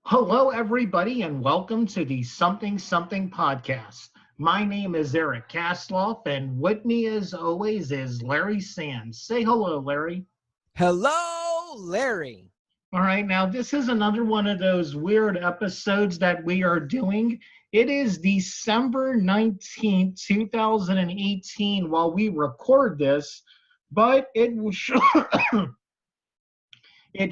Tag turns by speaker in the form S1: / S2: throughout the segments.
S1: Hello, everybody, and welcome to the Something Something podcast. My name is Eric Kasloff, and with me, as always, is Larry Sands. Say hello, Larry.
S2: Hello, Larry.
S1: All right, now this is another one of those weird episodes that we are doing. It is December 19th, 2018, while we record this, but it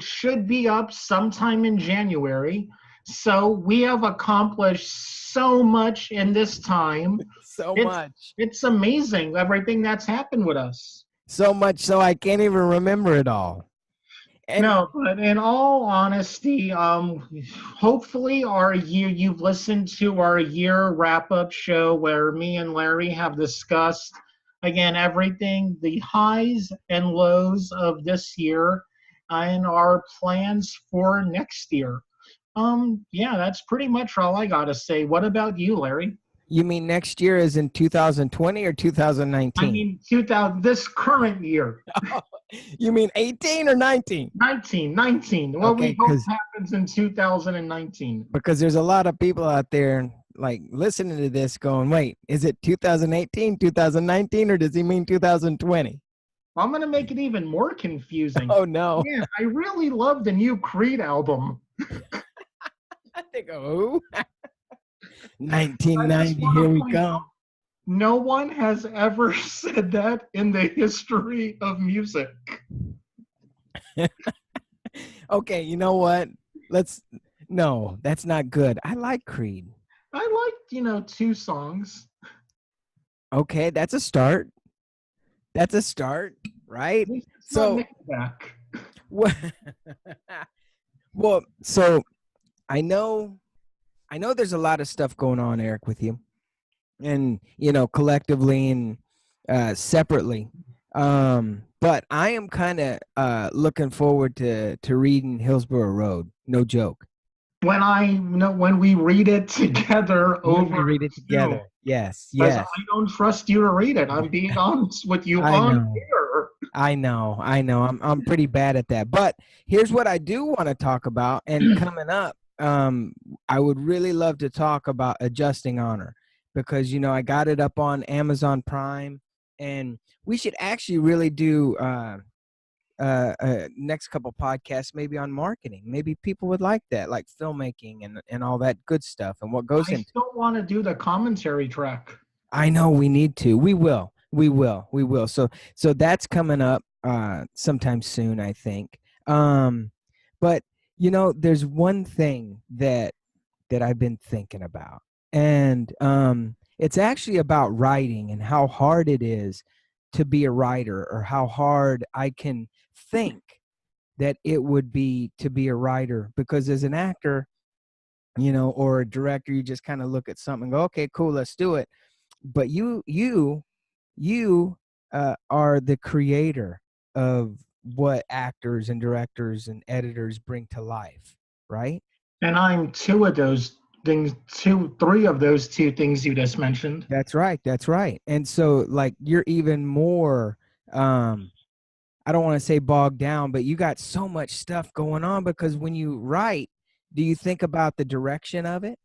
S1: should be up sometime in January. So we have accomplished so much in this time.
S2: So
S1: It's
S2: much.
S1: it's amazing everything that's happened with us.
S2: So much so I can't even remember it all. And
S1: No, but in all honesty, hopefully our year you've listened to our year wrap up show where me and Larry have discussed again everything, the highs and lows of this year and our plans for next year. Yeah, that's pretty much all I gotta say. What about you, Larry?
S2: you mean next year is in 2020 or
S1: I
S2: 2019?
S1: mean, 2000, this current year,
S2: You mean 18 or 19?
S1: 19. What
S2: Okay,
S1: we hope happens in 2019.
S2: because there's a lot of people out there like listening to this going, wait, is it 2018, 2019, or does he mean 2020?
S1: I'm gonna make it even more confusing.
S2: Oh, no.
S1: Man, I really love the new Creed album.
S2: I think, oh,
S1: I just
S2: 1990,
S1: want
S2: here
S1: to
S2: we
S1: point out,
S2: come.
S1: no one has ever said that in the history of music.
S2: Okay, you know what? No, that's not good. I like Creed.
S1: I liked, two songs.
S2: Okay, that's a start. That's a start, right?
S1: At least it's not
S2: So,
S1: Nickelback.
S2: what? Well, so I know there's a lot of stuff going on, Eric, with you, and collectively and separately. But I am kind of looking forward to reading Hillsborough Road. No joke.
S1: When we read it together
S2: When we
S1: over
S2: read it
S1: Zoom,
S2: together, yes,
S1: because I
S2: yes,
S1: don't trust you to read it. I'm being honest with you
S2: I
S1: on
S2: know.
S1: here.
S2: I know. I'm pretty bad at that. But here's what I do want to talk about. And coming up, I would really love to talk about Adjusting Honor because I got it up on Amazon Prime, and we should actually really do next couple podcasts maybe on marketing. Maybe people would like that, like filmmaking and all that good stuff and what goes
S1: I
S2: into.
S1: still want to do the commentary track.
S2: I know we need to. We will. We will. We will. So that's coming up sometime soon, I think. But there's one thing that I've been thinking about, and it's actually about writing and how hard it is to be a writer, or how hard I can think that it would be to be a writer. Because as an actor, or a director, you just kind of look at something and go, okay, cool, let's do it. But you are the creator of what actors and directors and editors bring to life, right?
S1: And I'm two of those things, three of those two things you just mentioned.
S2: That's right. And so, like, you're even more I don't want to say bogged down, but you got so much stuff going on. Because when you write, do you think about the direction of it?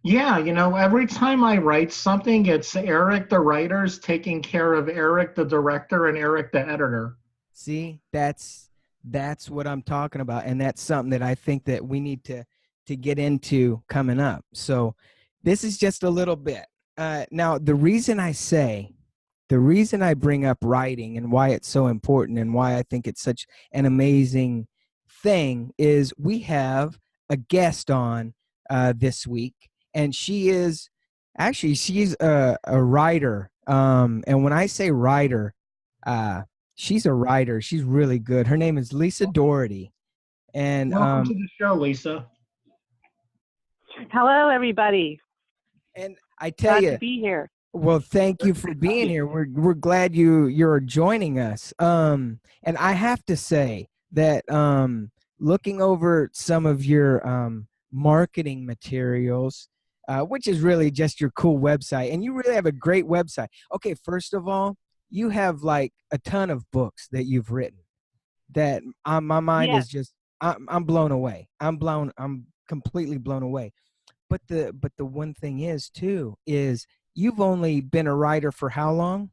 S1: Yeah, every time I write something, it's Eric the writer's taking care of Eric the director and Eric the editor.
S2: See, that's what I'm talking about, and that's something that I think that we need to get into coming up. So this is just a little bit. Now, the reason I bring up writing and why it's so important and why I think it's such an amazing thing is we have a guest on this week, and she's a writer. And when I say writer, she's a writer. She's really good. Her name is Lisa Doughty. And
S1: Welcome to the show, Lisa.
S3: Hello, everybody.
S2: and I tell
S3: Glad
S2: you,
S3: to be here.
S2: well, thank you for being here. We're glad you're joining us. And I have to say that looking over some of your marketing materials, which is really just your cool website, and you really have a great website. Okay, first of all, you have like a ton of books that you've written that my mind
S3: Yes.
S2: is just I'm blown away. I'm completely blown away. But the one thing is too is you've only been a writer for how long?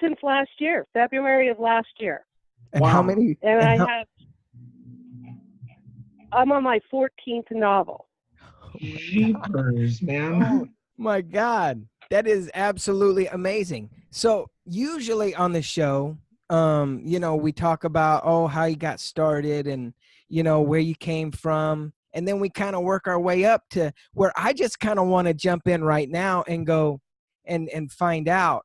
S3: Since last year, February of last year.
S2: And
S1: Wow.
S2: how many?
S3: And
S2: and
S3: I'm on my 14th novel.
S1: Jeepers, man.
S2: Oh my God. That is absolutely amazing. So usually on the show, we talk about, how you got started and, where you came from. And then we kind of work our way up to where I just kind of want to jump in right now and go and find out,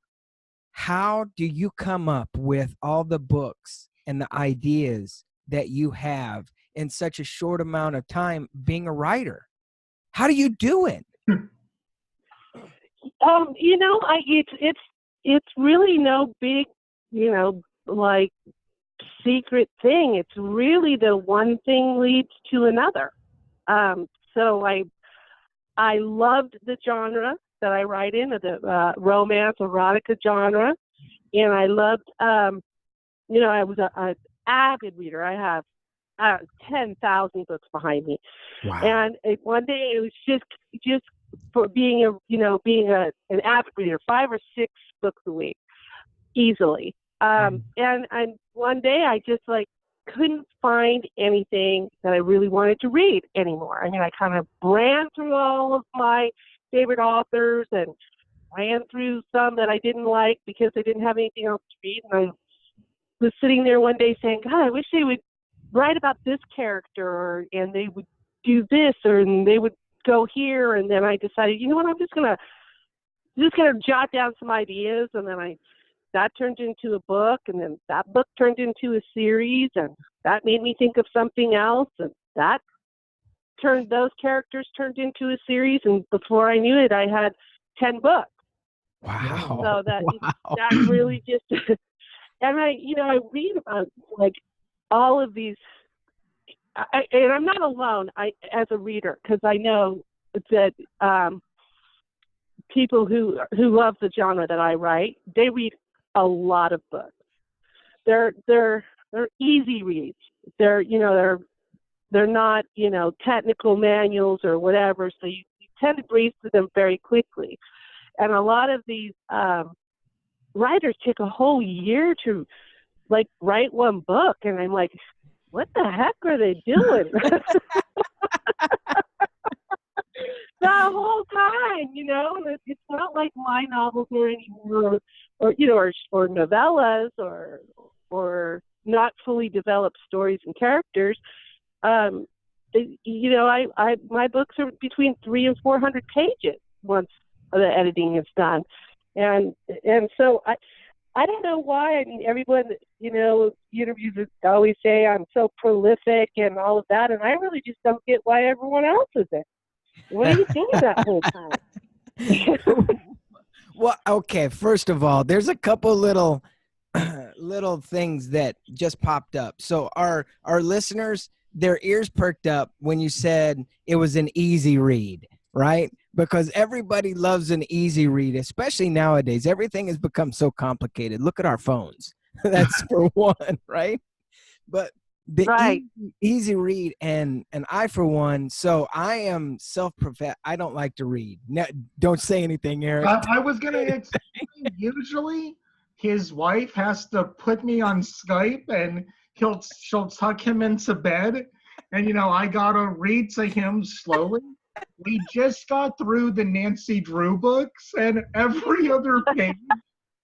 S2: how do you come up with all the books and the ideas that you have in such a short amount of time being a writer? How do you do it?
S3: It's really no big, like secret thing. It's really the one thing leads to another. So I loved the genre that I write in, the romance, erotica genre, and I loved, I was an avid reader. I have 10,000 books behind me.
S2: Wow.
S3: And one day it was just for being an avid reader, 5 or 6 books a week, easily. And one day I just couldn't find anything that I really wanted to read anymore. I mean, I kind of ran through all of my favorite authors and ran through some that I didn't like because I didn't have anything else to read. And I was sitting there one day saying, God, I wish they would write about this character, and they would do this, and they would go here. And then I decided, you know what, I'm just gonna jot down some ideas, and then that turned into a book, and then that book turned into a series, and that made me think of something else, and those characters turned into a series, and before I knew it, I had 10 books.
S2: Wow.
S3: So that really just, and I read about all of these, and I'm not alone as a reader, because I know that people who love the genre that I write, they read a lot of books. They're easy reads. They're not technical manuals or whatever, so you tend to breeze through them very quickly. And a lot of these writers take a whole year to write one book, and I'm like, what the heck are they doing? The whole time, and it's not like my novels are anymore, or novellas, or not fully developed stories and characters. My books are between 300 and 400 pages once the editing is done, and so I don't know why. I mean, everyone, interviews always say I'm so prolific and all of that, and I really just don't get why everyone else isn't. What are you doing that whole time?
S2: Well, okay. First of all, there's a couple little things that just popped up. So our listeners, their ears perked up when you said it was an easy read, right? Because everybody loves an easy read, especially nowadays. Everything has become so complicated. Look at our phones. That's for one, right? But the
S3: Right.
S2: easy read, and I, for one, so I am self-professed. I don't like to read. No, don't say anything, Eric.
S1: I was going to explain, usually his wife has to put me on Skype, and she'll tuck him into bed, and I got to read to him slowly. We just got through the Nancy Drew books, and every other page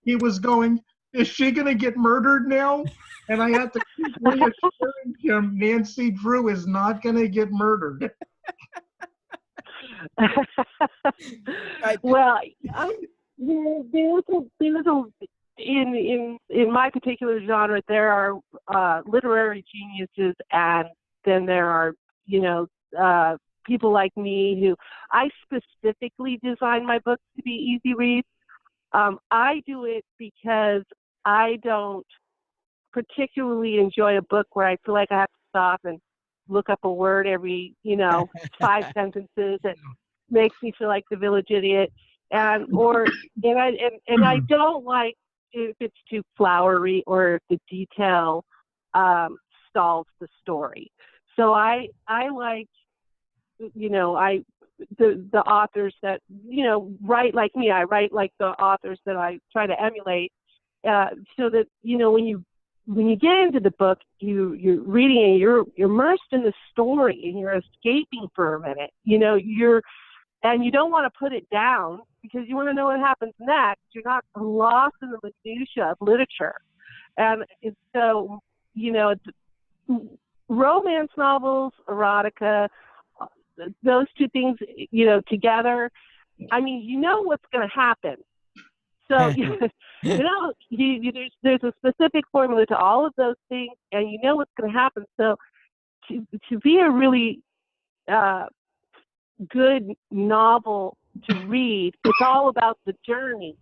S1: he was going, is she going to get murdered now? And I had to keep reassuring him Nancy Drew is not going to get murdered.
S3: Well, in my particular genre, there are literary geniuses, and then there are people like me who I specifically design my books to be easy reads. I do it because I don't particularly enjoy a book where I feel like I have to stop and look up a word every 5 sentences. It makes me feel like the village idiot, and I don't like if it's too flowery or if the detail stalls the story. so I like, the authors that, write like me. I write like the authors that I try to emulate, so that, when you get into the book, you're reading and you're immersed in the story and you're escaping for a minute. And you don't want to put it down because you want to know what happens next. You're not lost in the minutia of literature. And so, romance novels, erotica, those two things, together, I mean, what's going to happen. So, there's a specific formula to all of those things, and you know what's going to happen. So to be a really good novel to read, it's all about the journey.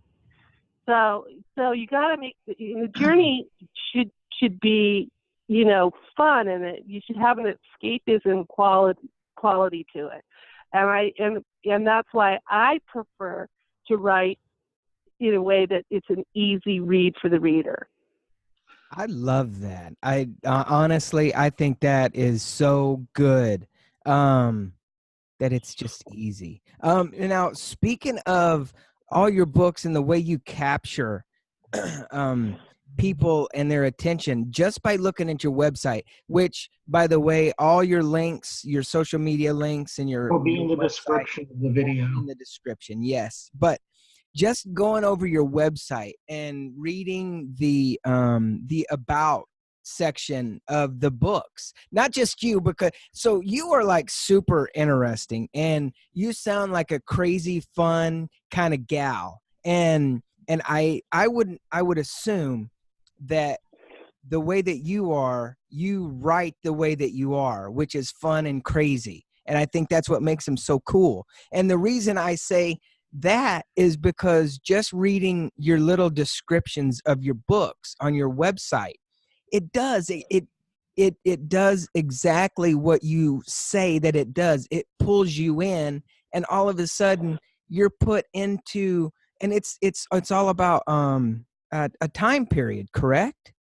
S3: So you got to make the journey should be, fun, and you should have an escapism quality to it. And that's why I prefer to write in a way that it's an easy read for the reader.
S2: I love that. I honestly, I think that is so good. That it's just easy. Now, speaking of all your books and the way you capture people and their attention just by looking at your website, which, by the way, all your links, your social media links, and your
S1: Will be in the
S2: website
S1: description of the video.
S2: in the description, yes. But just going over your website and reading the about section of the books, not just you, because so you are like super interesting and you sound like a crazy fun kind of gal, and I would assume that the way that you are, you write the way that you are, which is fun and crazy, and I think that's what makes them so cool. And the reason I say that is because just reading your little descriptions of your books on your website, it does exactly what you say that it does. It pulls you in, and all of a sudden you're put into, and it's all about a time period, correct?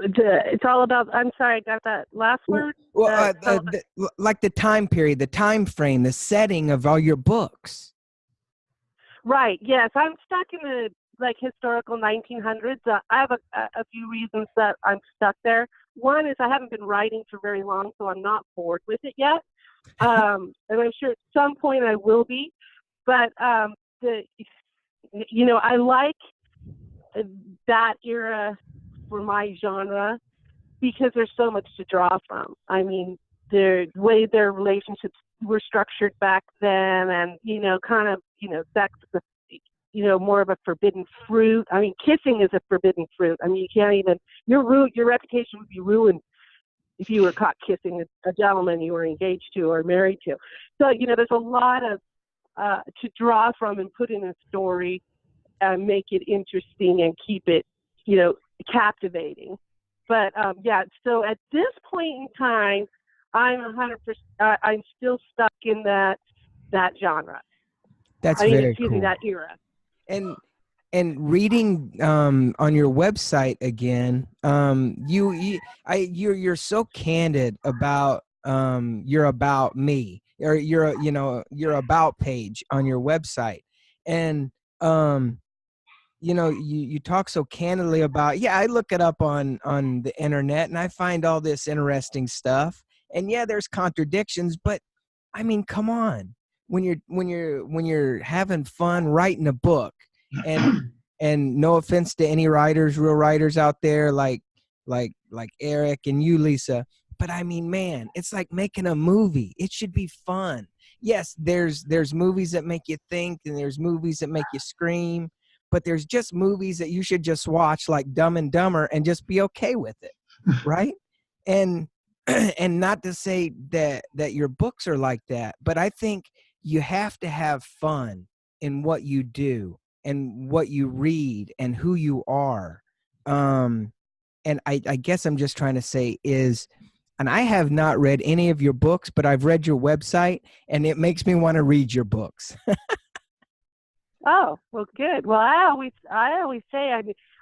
S3: It's all about, I'm sorry, I got that last word.
S2: Well, like the time period, the time frame, the setting of all your books.
S3: Right. Yes, I'm stuck in the historical 1900s. I have a few reasons that I'm stuck there. One is I haven't been writing for very long, so I'm not bored with it yet. And I'm sure at some point I will be. But I like that era for my genre because there's so much to draw from. I mean, the way their relationships were structured back then, and sex is more of a forbidden fruit. I mean, kissing is a forbidden fruit. I mean, you can't even, your reputation would be ruined if you were caught kissing a gentleman you were engaged to or married to. So, there's a lot of to draw from and put in a story and make it interesting and keep it, captivating. But so at this point in time, I'm 100%. I'm still stuck in that genre.
S2: That's very cool.
S3: That era.
S2: And reading on your website again, you're so candid about your about me, or your about page on your website, and you talk so candidly about, I look it up on the internet and I find all this interesting stuff, and there's contradictions, but I mean, come on, when you're having fun writing a book, and no offense to any real writers out there like Eric and you, Lisa, but I mean, man, it's like making a movie. It should be fun. Yes, there's movies that make you think, and there's movies that make you scream, but there's just movies that you should just watch, like Dumb and Dumber, and just be okay with it, right? And not to say that your books are like that, but I think you have to have fun in what you do and what you read and who you are. And I guess I'm just trying to say is, and I have not read any of your books, but I've read your website, and it makes me want to read your books.
S3: Oh, well, good. Well, I always say,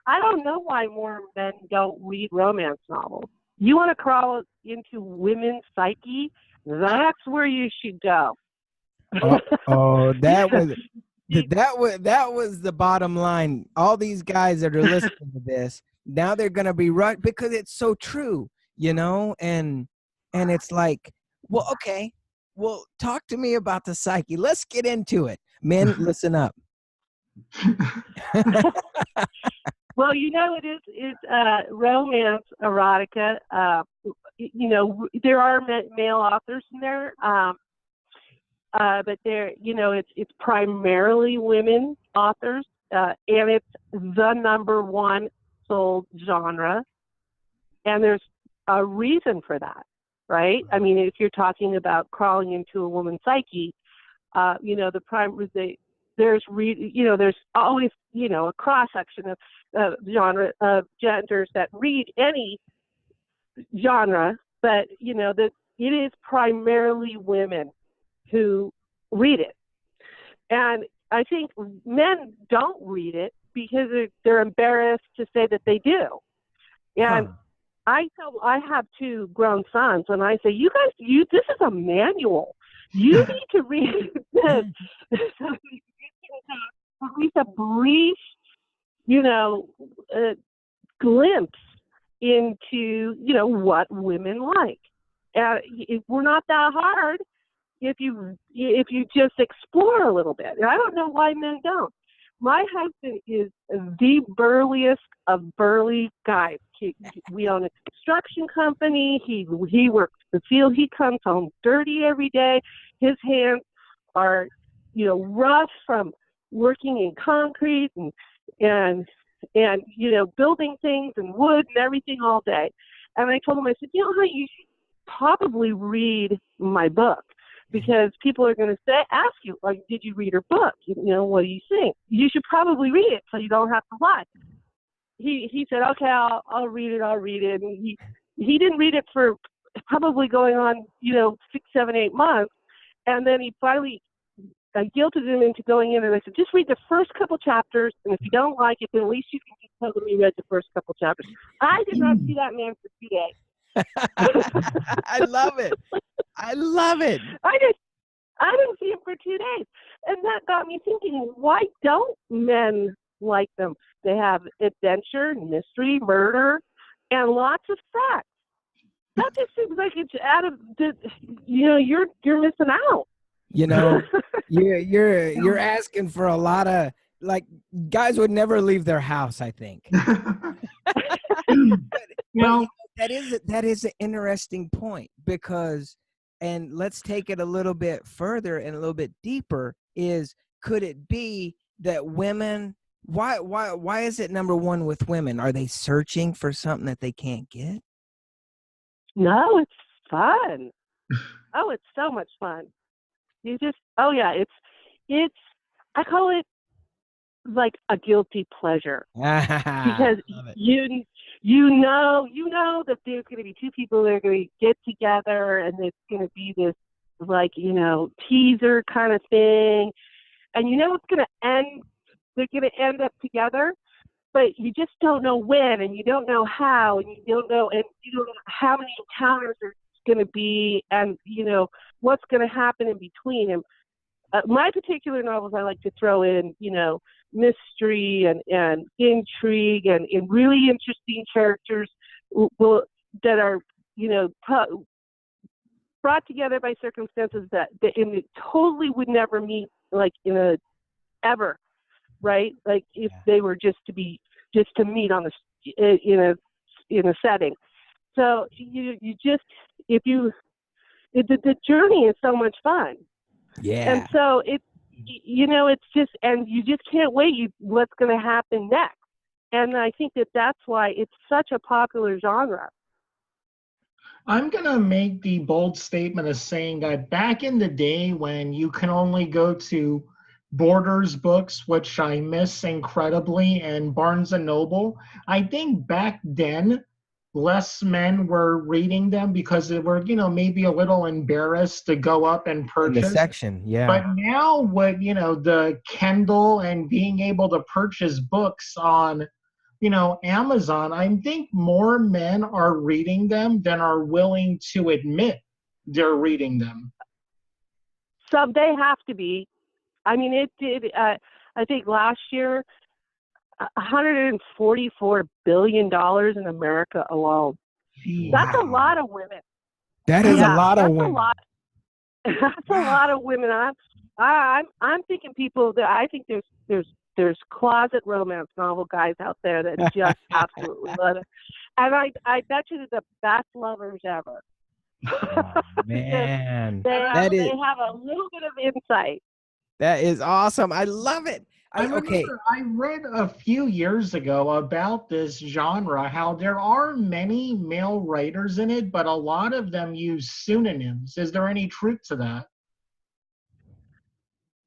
S3: I don't know why more men don't read romance novels. You want to crawl into women's psyche? That's where you should go.
S2: Oh, that was the bottom line. All these guys that are listening to this, now they're gonna be right because it's so true, and it's like, well, okay, well, talk to me about the psyche. Let's get into it. Men, listen up.
S3: Well, it's romance, erotica. There are male authors in there, but it's primarily women authors, and it's the number one sold genre, and there's a reason for that, right? I mean, if you're talking about crawling into a woman's psyche, there's always a cross section of genre of genders that read any genre, but that it is primarily women who read it, and I think men don't read it because they're embarrassed to say that they do. And I have 2 grown sons, and I say, you guys, this is a manual. You need to read this so you can have at least a brief, glimpse into, what women like. We're not that hard if you just explore a little bit. And I don't know why men don't. My husband is the burliest of burly guys. We own a construction company. He works the field. He comes home dirty every day. His hands are, rough from working in concrete and building things and wood and everything all day. And I told him, I said, honey, you should probably read my book, because people are going to ask you, like, did you read her book? What do you think? You should probably read it so you don't have to lie. He said, okay, I'll read it. And he didn't read it for probably going on, 6, 7, 8 months. And then he finally, I guilted him into going in, and I said, just read the first couple chapters. And if you don't like it, then at least you can just tell them you read the first couple chapters. I did not see that man for 2 days.
S2: I love it. I
S3: didn't see him for 2 days. And that got me thinking, why don't men like them? They have adventure, mystery, murder, and lots of sex. That just seems like it's out of the, you're missing out.
S2: You're asking for a lot of, like, guys would never leave their house, I think. But that is an interesting point, because, and let's take it a little bit further and a little bit deeper, could it be that women, why is it number one with women? Are they searching for something that they can't get?
S3: No, it's fun. Oh, it's so much fun. It's I call it like a guilty pleasure, because you know that there's going to be 2 people that are going to get together, and it's going to be this, like, teaser kind of thing, and it's going to end. They're going to end up together, but you just don't know when, and you don't know how, and you don't know how many encounters there's going to be, and what's going to happen in between. And my particular novels, I like to throw in, mystery and intrigue and really interesting characters that are, brought together by circumstances that totally would never meet, like, ever, right? Like, if they were just to meet on in a setting. So the journey is so much fun.
S2: Yeah.
S3: And so it's just, and you just can't wait what's going to happen next. And I think that's why it's such a popular genre.
S1: I'm going to make the bold statement of saying that back in the day when you can only go to Borders books, which I miss incredibly, and Barnes and Noble, I think back then less men were reading them because they were, maybe a little embarrassed to go up and purchase.
S2: In the section, yeah.
S1: But now with, the Kindle and being able to purchase books on Amazon, I think more men are reading them than are willing to admit they're reading them.
S3: So they have to be. I mean, it did. I think last year, $144 billion in America alone. That's a lot of women.
S2: That is a lot of
S3: that's
S2: women.
S3: A lot. That's a lot of women. I'm thinking people that I think there's closet romance novel guys out there that just absolutely love it, and I bet you they're the best lovers ever.
S2: Oh, man,
S3: they have a little bit of insight.
S2: That is awesome. I love it.
S1: I remember I read a few years ago about this genre, how there are many male writers in it, but a lot of them use pseudonyms. Is there any truth to that?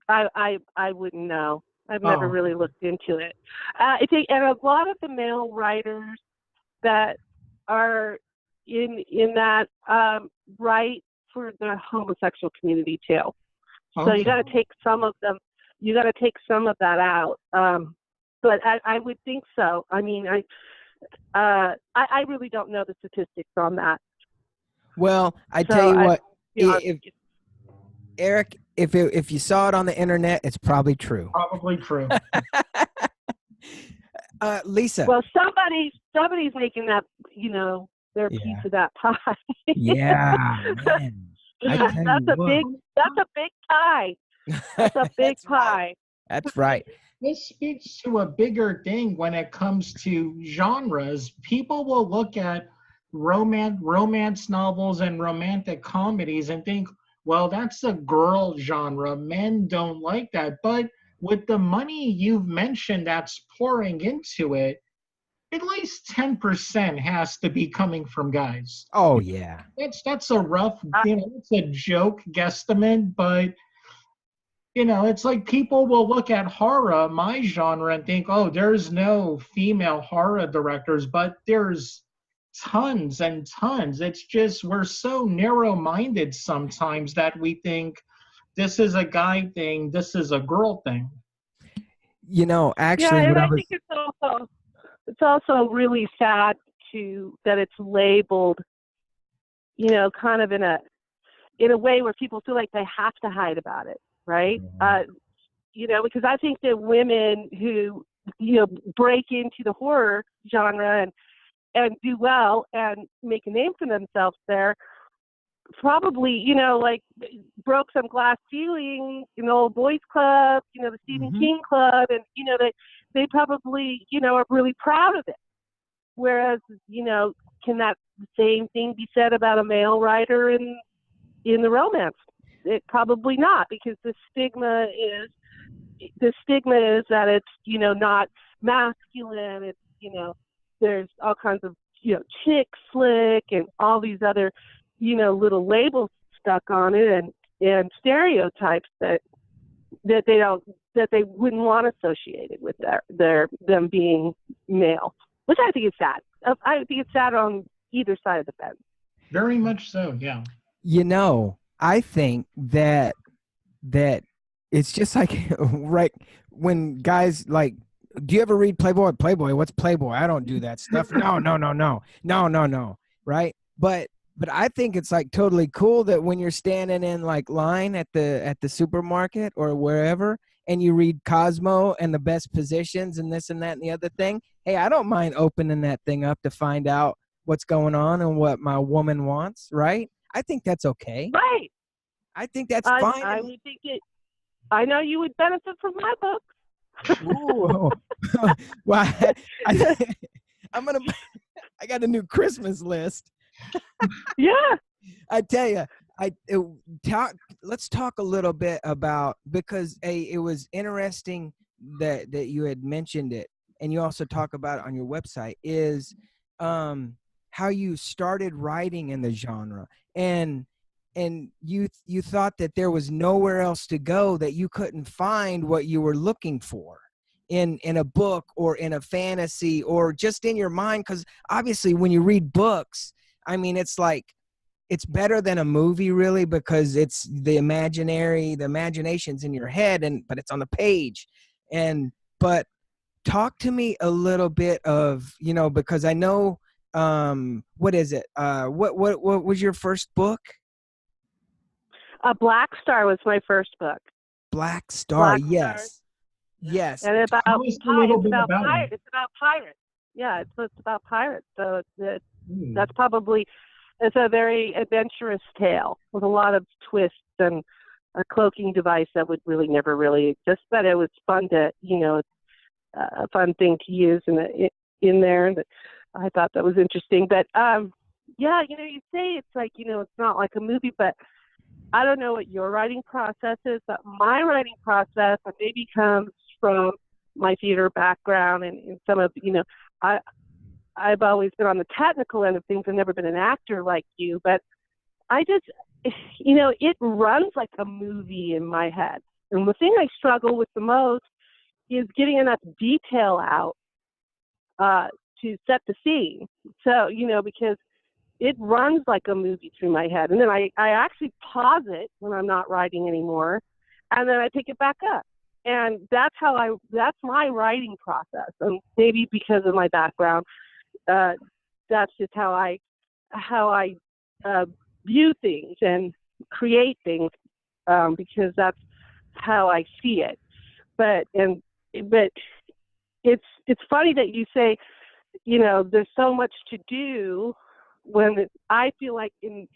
S3: I wouldn't know. I've never really looked into it. I think, and a lot of the male writers that are in that write for the homosexual community too. So you got to take some of them. You got to take some of that out. But I would think so. I mean, I really don't know the statistics on that.
S2: Well, tell you what, Eric, if you saw it on the internet, it's probably true.
S1: Probably true.
S2: Lisa.
S3: Well, somebody's making that, their piece of that pie.
S2: Yeah, man.
S3: That's a big pie. That's a big pie.
S2: That's right.
S1: This speaks to a bigger thing when it comes to genres. People will look at romance novels and romantic comedies and think, well, that's a girl genre. Men don't like that. But with the money you've mentioned that's pouring into it, at least 10% has to be coming from guys.
S2: Oh, yeah.
S1: That's a rough, it's a joke guesstimate, but it's like people will look at horror, my genre, and think, oh, there's no female horror directors, but there's tons and tons. It's just we're so narrow-minded sometimes that we think this is a guy thing, this is a girl thing.
S2: Actually,
S3: I think it's also really sad that it's labeled, kind of in a way where people feel like they have to hide about it. Right. Because I think that women who, break into the horror genre and do well and make a name for themselves there, probably, like broke some glass ceiling in the old boys club, the Stephen King club. And, they probably, are really proud of it. Whereas, can that same thing be said about a male writer in the romance? It probably not, because the stigma is that it's not masculine. It's there's all kinds of chick flick and all these other little labels stuck on it and stereotypes that they wouldn't want associated with them being male, which I think is sad. I think it's sad on either side of the fence.
S1: Very much so, yeah.
S2: I think that it's just like right when guys like, do you ever read Playboy? Playboy, what's Playboy? I don't do that stuff. No. Right? But I think it's like totally cool that when you're standing in like line at the supermarket or wherever and you read Cosmo and the best positions and this and that and the other thing, hey, I don't mind opening that thing up to find out what's going on and what my woman wants, right? I think that's okay.
S3: Right.
S2: I think that's fine.
S3: I would think it. I know you would benefit from my books.
S2: Ooh. Well, I got a new Christmas list.
S3: Yeah.
S2: I tell you, let's talk a little bit about, because it was interesting that you had mentioned it, and you also talk about it on your website, is how you started writing in the genre, and you thought that there was nowhere else to go, that you couldn't find what you were looking for in a book or in a fantasy or just in your mind. Because obviously when you read books, I mean, it's like, it's better than a movie really, because it's the imagination's in your head, but it's on the page. But talk to me a little bit of, because I know, what is it? What was your first book?
S3: Black Star was my first book.
S2: Black Star.
S3: Black Star.
S2: Yes. Yes.
S3: And
S1: Tell us a little bit about it.
S3: It's about pirates. Yeah, it's about pirates. So that's
S1: Hmm.
S3: probably, it's a very adventurous tale with a lot of twists and a cloaking device that would really never really exist. But it was fun to, a fun thing to use in there. That I thought that was interesting. But yeah, you say it's like, it's not like a movie, but I don't know what your writing process is, but my writing process maybe comes from my theater background and some of, I, I've always been on the technical end of things. I've never been an actor like you, but I just, it runs like a movie in my head. And the thing I struggle with the most is getting enough detail out to set the scene. So, because it runs like a movie through my head. And then I actually pause it when I'm not writing anymore. And then I pick it back up. And that's my writing process. And maybe because of my background, that's just how I view things and create things, because that's how I see it. But it's funny that you say, there's so much to do when I feel like in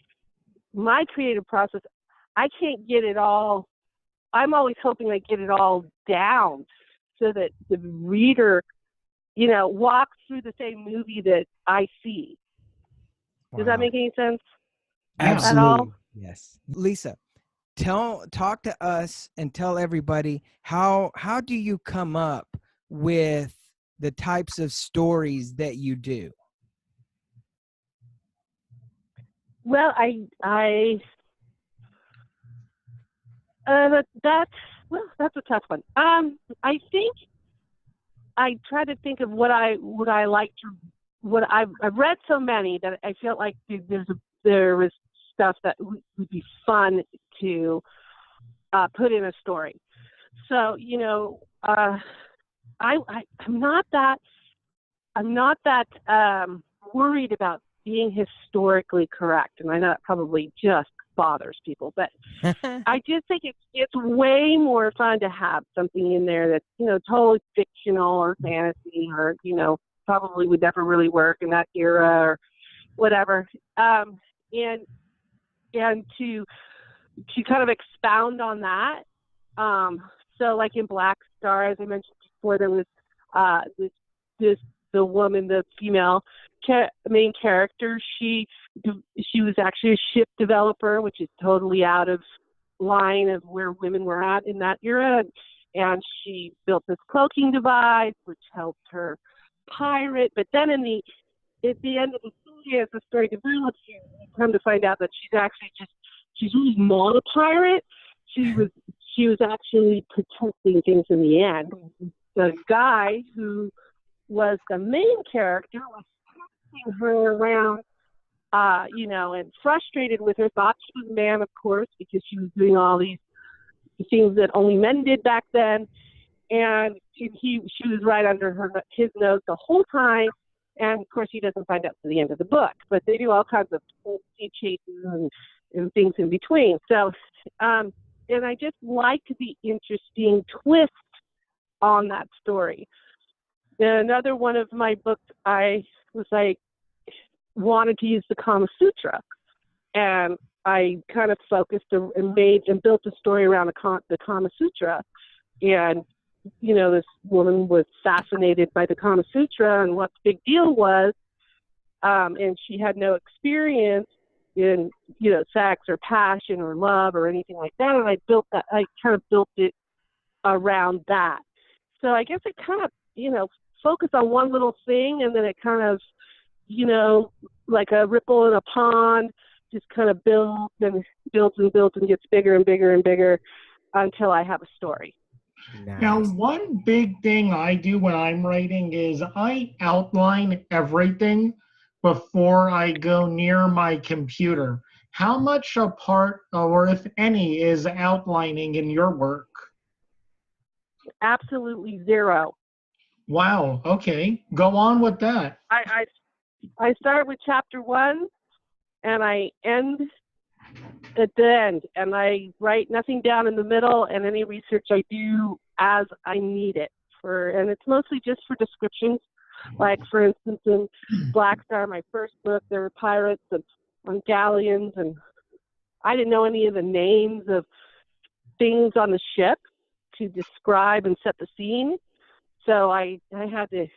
S3: my creative process, I can't get it all. I'm always hoping I get it all down so that the reader, walks through the same movie that I see. Does that
S2: Wow.
S3: make any sense
S1: Yeah.
S3: at all?
S2: Absolutely. Yes. Lisa, talk to us and tell everybody how do you come up with the types of stories that you do?
S3: Well, that's a tough one. I think I try to think of what I like to, I've read so many that I felt like there was stuff that would be fun to put in a story. So I'm not that worried about being historically correct, and I know that probably just bothers people, but I just think it's way more fun to have something in there that's totally fictional or fantasy or probably would never really work in that era or whatever, and to kind of expound on that. So like in Black Star, as I mentioned before, there was this the woman, the female main character. She was actually a ship developer, which is totally out of line of where women were at in that era. And she built this cloaking device, which helped her pirate. But then at the end of the story, as the story develops, you come to find out that she's really not a pirate. She was actually protecting things in the end. The guy who was the main character was chasing her around, and frustrated with her, thought she was a man, of course, because she was doing all these things that only men did back then. And she was right under his nose the whole time. And of course, he doesn't find out to the end of the book. But they do all kinds of sea chases and things in between. So, and I just like the interesting twist on that story. Another one of my books, I was like, wanted to use the Kama Sutra, and I kind of focused and built a story around the Kama Sutra. And this woman was fascinated by the Kama Sutra and what the big deal was, and she had no experience in sex or passion or love or anything like that. And I kind of built it around that. So I guess it kind of focus on one little thing, and then it kind of like a ripple in a pond, just kind of builds and builds and builds and gets bigger and bigger and bigger until I have a story.
S1: Now,
S2: Nice.
S1: one big thing I do when I'm writing is I outline everything before I go near my computer. How much a part, or if any, is outlining in your work?
S3: Absolutely zero.
S1: Wow. Okay. Go on with that.
S3: I start with chapter 1 and I end at the end, and I write nothing down in the middle, and any research I do as I need it and it's mostly just for descriptions. Like, for instance, in Black Star, my first book, there were pirates on galleons, and I didn't know any of the names of things on the ship to describe and set the scene. So I had to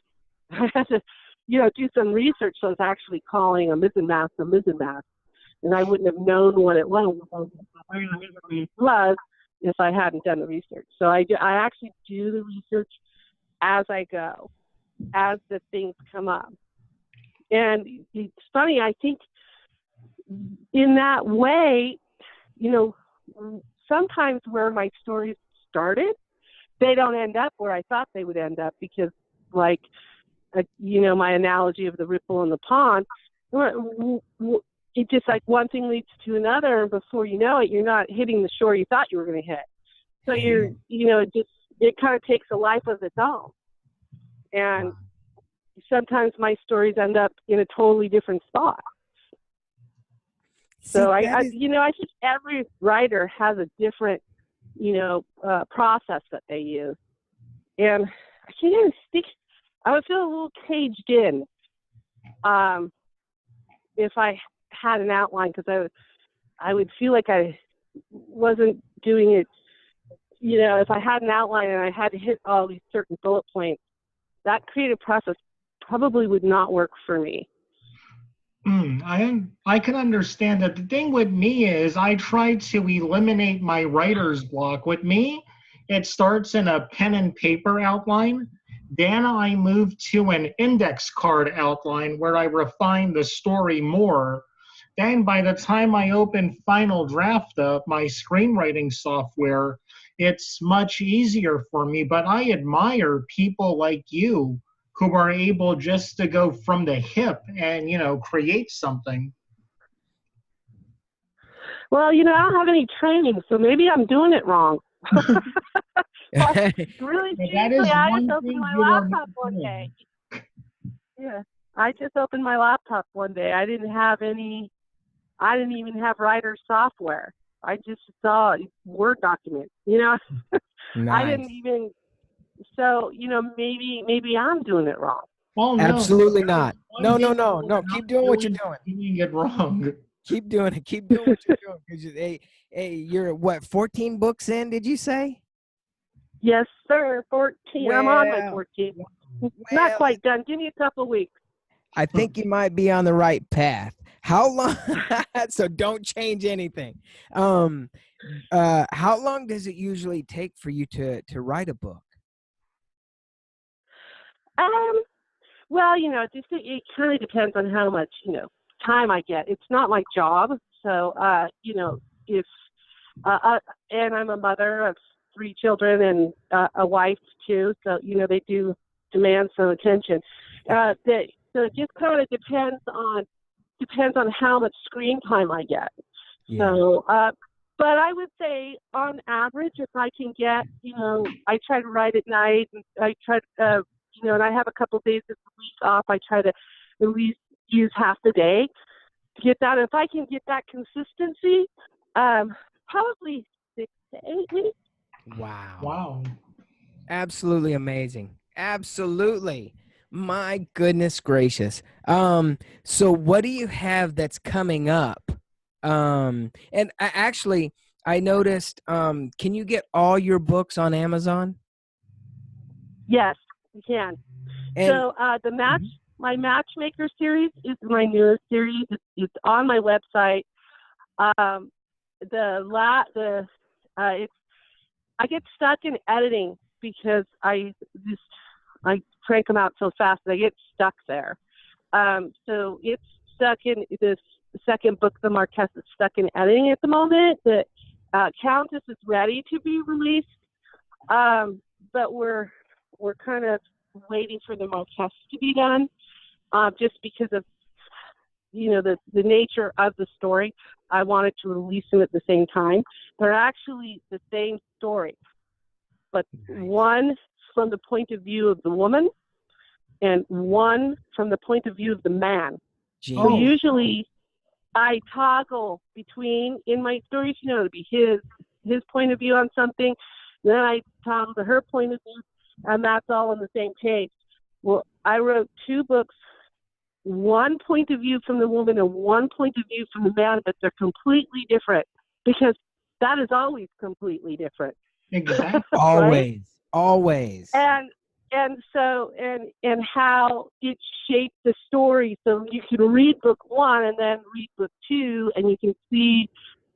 S3: do some research. So I was actually calling a mizzenmast, and I wouldn't have known what it was if I hadn't done the research. So I actually do the research as I go, as the things come up. And it's funny, I think in that way, sometimes where my stories started, they don't end up where I thought they would end up, because, like, my analogy of the ripple in the pond, it's just like one thing leads to another, and before you know it, you're not hitting the shore you thought you were going to hit. So it kind of takes a life of its own. And sometimes my stories end up in a totally different spot. So I think every writer has a different, process that they use. And I can't even speak. I would feel a little caged in if I had an outline, because I would feel like I wasn't doing it. If I had an outline and I had to hit all these certain bullet points, that creative process probably would not work for me.
S1: I can understand that. The thing with me is I try to eliminate my writer's block. With me, it starts in a pen and paper outline. Then I move to an index card outline where I refine the story more. Then by the time I open Final Draft up, my screenwriting software, it's much easier for me. But I admire people like you who are able just to go from the hip and, create something.
S3: Well, I don't have any training, so maybe I'm doing it wrong. Really, seriously, I just opened my laptop one day. Yeah, I just opened my laptop one day. I didn't even have writer software. I just saw a Word document, Nice. I didn't even, so, maybe I'm doing it wrong.
S1: Well, no.
S2: Absolutely not. No. Keep doing what you're doing.
S1: Doing it wrong.
S2: Keep doing it. Keep doing what you're doing. Because you're what, 14 books in, did you say?
S3: Yes, sir. 14.
S2: Well,
S3: I'm on my 14. Not quite done. Give me a couple of weeks.
S2: I think you might be on the right path. How long? So don't change anything. How long does it usually take for you to write a book?
S3: Well, it kind of depends on how much, time I get. It's not my job. So, if, and I'm a mother of 3 children and a wife too. So, they do demand some attention. So it just kind of depends on how much screen time I get. Yeah. So, but I would say on average, if I can get, I try to write at night, and I try to, and I have a couple of days of the week off. I try to at least use half the day to get that. If I can get that consistency, probably 6 to 8 weeks.
S2: Wow. Absolutely amazing. Absolutely. My goodness gracious. So what do you have that's coming up? And I noticed, can you get all your books on Amazon?
S3: Yes, you can. And, so my Matchmaker series is my newest series. It's on my website. I get stuck in editing because I crank them out so fast that I get stuck there. So it's stuck in this second book, The Marquess, is stuck in editing at the moment. The Countess is ready to be released, but we're kind of waiting for the Marquess to be done, just because of the nature of the story. I wanted to release them at the same time. They're actually the same story, but one from the point of view of the woman and one from the point of view of the man.
S2: Genius.
S3: So usually I toggle between, in my stories, to be his point of view on something. Then I toggle to her point of view, and that's all on the same page. Well, I wrote 2 books, one point of view from the woman and one point of view from the man, but they're completely different because that is always completely different.
S1: Exactly.
S2: Always, always.
S3: And so how it shaped the story. So you can read book 1 and then read book 2, and you can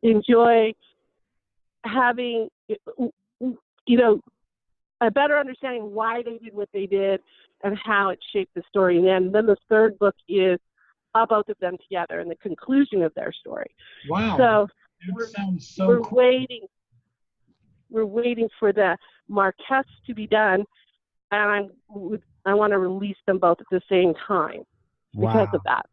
S3: enjoy having, a better understanding why they did what they did and how it shaped the story. And then the third book is both of them together and the conclusion of their story.
S1: Wow.
S3: So
S1: that sounds so
S3: we're
S1: cool.
S3: waiting for the Marquess to be done, and I want to release them both at the same time because of that.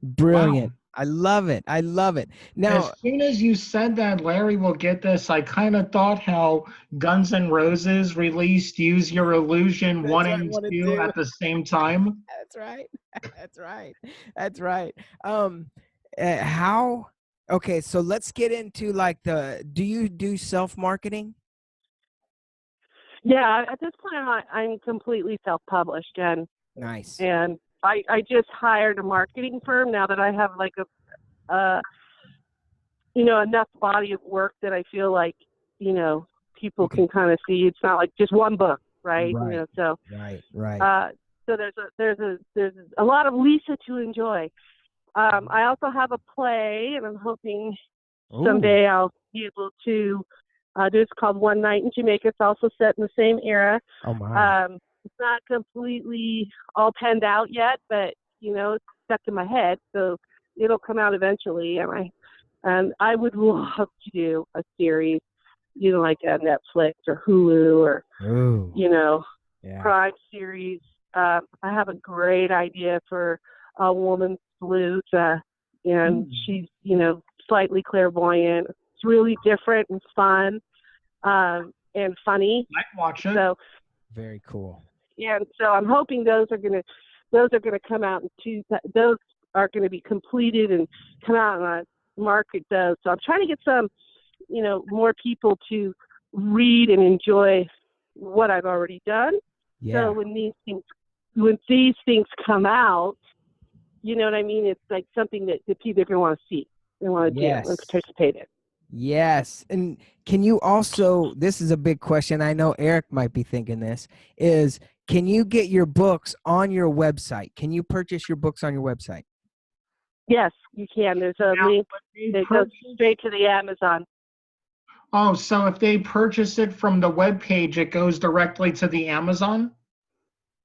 S2: Brilliant.
S1: Wow.
S2: I love it. I love it. Now,
S1: as soon as you said that Larry will get this, I kind of thought how Guns N' Roses released Use Your Illusion 1 and 2 at the same time.
S2: That's right. That's right. That's right. How? Okay, so let's get into do you do self-marketing?
S3: Yeah, at this point I'm completely self-published, and
S2: Nice.
S3: And I just hired a marketing firm now that I have enough body of work that I feel like, people can kind of see. It's not like just one book, right?
S2: Right.
S3: So there's a lot of Lisa to enjoy. I also have a play, and I'm hoping someday I'll be able to do. It's called One Night in Jamaica. It's also set in the same era.
S2: Oh my.
S3: It's not completely all penned out yet, but it's stuck in my head, so it'll come out eventually. And I would love to do a series, like a Netflix or Hulu or Prime series. I have a great idea for a woman's flute, and she's slightly clairvoyant. It's really different and fun and funny.
S1: I'd watch it.
S3: So
S2: very cool.
S3: And so I'm hoping those are gonna come out those are gonna be completed and come out and I market those. So I'm trying to get some, more people to read and enjoy what I've already done.
S2: Yeah.
S3: So when these things come out, you know what I mean? It's like something that the people are gonna want to see. They want to do and participate in.
S2: Yes. And can you also, this is a big question, I know Eric might be thinking this, is can you get your books on your website? Can you purchase your books on your website?
S3: Yes, you can. There's a link that goes straight to the Amazon.
S1: Oh, so if they purchase it from the webpage, it goes directly to the Amazon?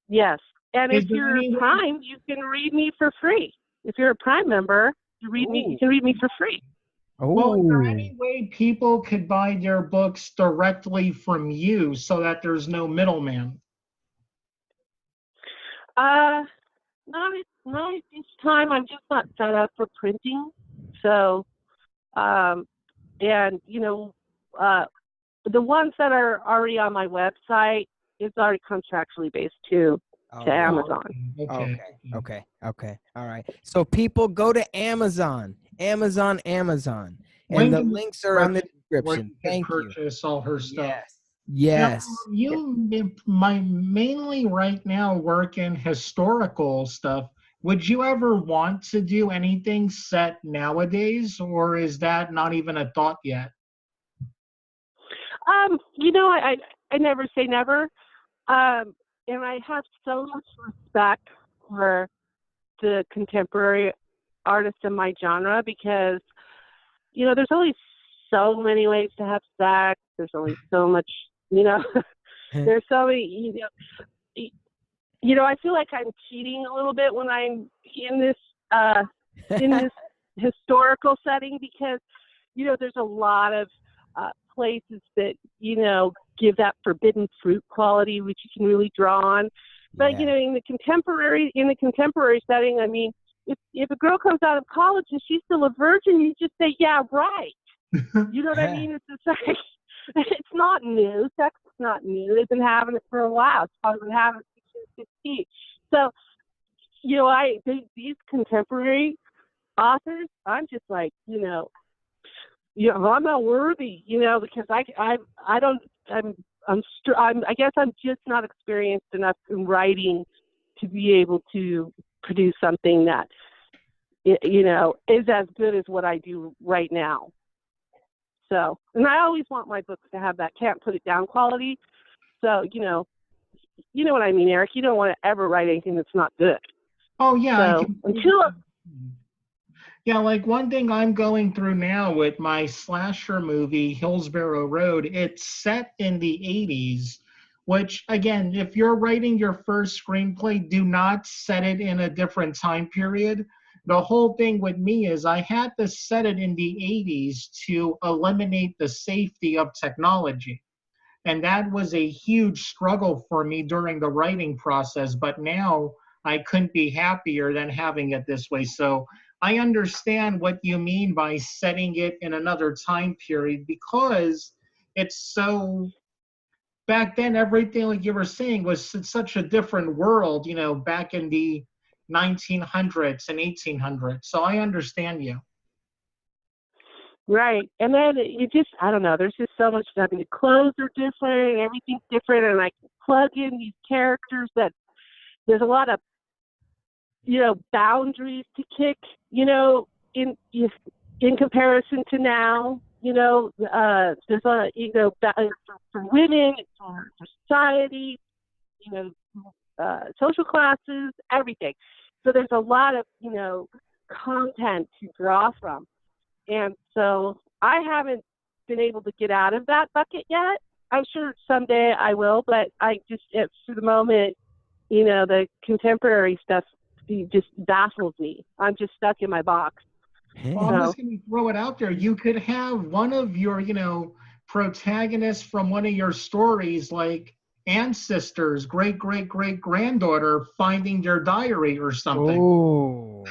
S3: Yes. And if you're Prime, you can read me for free. If you're a Prime member, you can read me for free.
S1: Well, is there any way people could buy their books directly from you so that there's no middleman?
S3: Not at this time. I'm just not set up for printing. So, and the ones that are already on my website, it's already contractually based to Amazon.
S2: Okay. All right. So people go to Amazon. And the links are on the description. Thank you.
S1: Purchase all her stuff.
S2: Yes.
S1: Now, you mainly right now work in historical stuff. Would you ever want to do anything set nowadays, or is that not even a thought yet?
S3: I never say never. And I have so much respect for the contemporary artists in my genre because, there's only so many ways to have sex. There's only so much, there's so many, I feel like I'm cheating a little bit when I'm in this historical setting because, there's a lot of places that, give that forbidden fruit quality, which you can really draw on. But, in the contemporary setting, I mean, if a girl comes out of college and she's still a virgin, you just say, yeah, right. You know what I mean? It's just like, it's not new. Sex book's not new. They've been having it for a while. It's probably been having it since 2015. So, you know, these contemporary authors, I'm just like, I'm not worthy, because I guess I'm just not experienced enough in writing to be able to produce something that, is as good as what I do right now. So, and I always want my books to have that can't put it down quality. So, you know what I mean, Eric. You don't want to ever write anything that's not good.
S1: Oh yeah.
S3: So
S1: Yeah, like one thing I'm going through now with my slasher movie, Hillsborough Road, it's set in the 80s, which, again, if you're writing your first screenplay, do not set it in a different time period. The whole thing with me is I had to set it in the 80s to eliminate the safety of technology. And that was a huge struggle for me during the writing process. But now I couldn't be happier than having it this way. So I understand what you mean by setting it in another time period, because it's so, back then, everything, like you were saying, was such a different world, back in the 1900s and 1800s. So I understand you.
S3: Right. And then I don't know, there's just so much stuff. I mean, the clothes are different, everything's different, and I can plug in these characters that there's a lot of, boundaries to kick, in comparison to now. There's a, for women, for society, social classes, everything. So there's a lot of, content to draw from. And so I haven't been able to get out of that bucket yet. I'm sure someday I will, but for the moment, the contemporary stuff just baffles me. I'm just stuck in my box.
S1: Well, I'm just going to throw it out there. You could have one of your, protagonists from one of your stories, like ancestors, great-great-great-granddaughter finding their diary or something.
S2: Oh.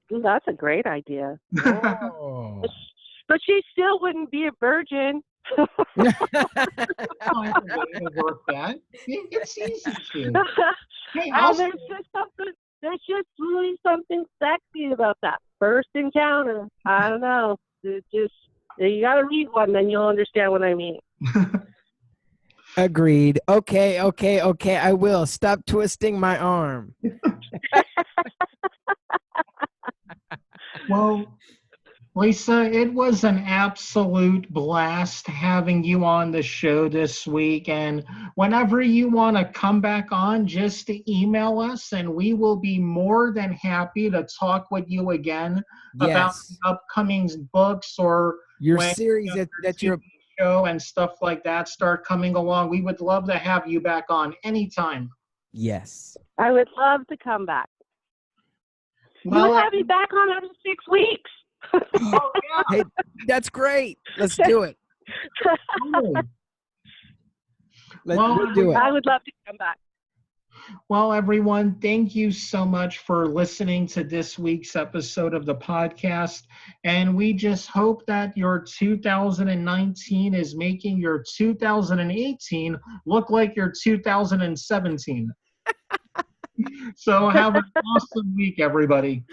S3: That's a great idea.
S2: Oh.
S3: But she still wouldn't be a virgin.
S1: Find a way to work that. It's easy to. Hey,
S3: there's just really something sexy about that first encounter. I don't know. You got to read one, then you'll understand what I mean.
S2: Agreed. Okay. I will. Stop twisting my arm.
S1: Well, Lisa, it was an absolute blast having you on the show this week. And whenever you want to come back on, just email us and we will be more than happy to talk with you again about the upcoming books or
S2: your series that you're
S1: show and stuff like that start coming along. We would love to have you back on anytime.
S2: Yes.
S3: I would love to come back.
S2: Well,
S3: we'll have you back on every 6 weeks.
S1: Oh, yeah.
S2: Hey, that's great. Let's do it. Let's do it.
S3: I would love to come back.
S1: Well, everyone, thank you so much for listening to this week's episode of the podcast. And we just hope that your 2019 is making your 2018 look like your 2017. So have an awesome week, everybody.